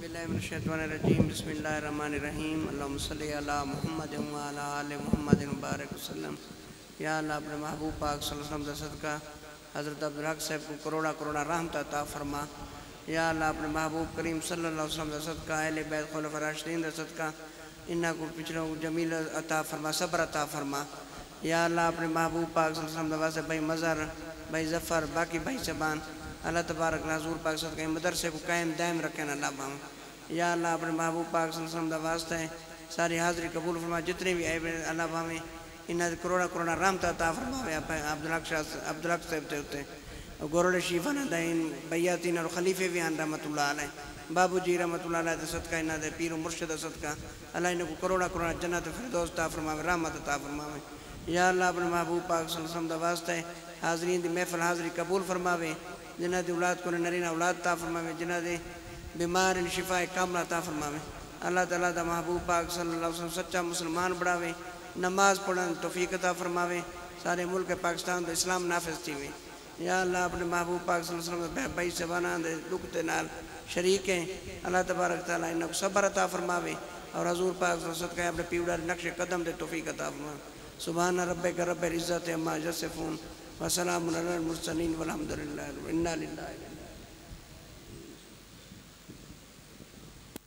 باللہ من الشیطان الرجیم بسم اللہ الرحمن الرحیم اللہم صلی علی محمد وعلی آل محمد مبارک وسلم۔ یا اللہ اپنے محبوب پاک صلی اللہ علیہ وسلم کا صدقہ حضرت عبدالحق صاحب کو کروڑا کروڑا رحمت عطا فرما۔ یا اللہ اپنے محبوب کریم صلی اللہ علیہ وسلم کا صدقہ اہل بیت خلفاء راشدین کا صدقہ انہاں کو پچھلوں کو جمیل عطا فرما، صبر عطا فرما۔ یا اللہ اپنے محبوب پاک صلی اللہ علیہ وسلم واسطے بھائی مظہر، بھائی ظفر، باقی بھائی سبان اللہ تبارک حضور پاک صلی اللہ علیہ وسلم مدرسے کو قائم دائم رکھیں اللہ باہم۔ یا اللہ اپنے محبوب پاک صلی اللہ علیہ وسلم واسطے ساری حاضری قبول فرما، جتنے بھی آئے اللہ باہمیں انہاں کروڑا کروڑا رحمت عطا فرماوے عبدالحق صاحب تے ہوتے گورڑ شیفانہ دائن بیاتین اور خلیفے بھی آن رحمت اللہ علیہ، بابو جی رحمت اللہ علیہ دے صدقہ انہاں دے پیر و مرشد صدقہ اللہ انہاں کو کروڑا کروڑا جنت فردوس عطا فرماوے، رحمت عطا فرماوے۔ یا اللہ اپنے محبوب پاک صلی اللہ علیہ وسلم واسطے حاضرین دی محفل حاضری قبول فرماوے، جنہاں دی اولاد کو نرینہ اولاد عطا فرماوے، جنہاں دی بیمار شفاء کاملہ عطا فرماوے۔ اللہ تعالیٰ دا محبوب پاک صلی اللہ علیہ وسلم سچا مسلمان بڑھاوے، نماز پڑھن توفیق عطا فرماوے، سارے ملک پاکستان دا اسلام نافذ تھیوے۔ یا اللہ اپنے محبوب پاک صلی اللہ علیہ وسلم بھائی سبانہ دے دکھ تے نال شریک ہیں، اللہ تبارک تعالیٰ انہاں کو صبر عطا فرماوے اور حضور پاک صلی اللہ علیہ وسلم صدقہ اپنے پیوڑا نقش قدم دے توفیق عطا فرماوے۔ سبحان ربک رب العزت عما یصفون وسلام علی المرسلین والحمدللہ انا للہ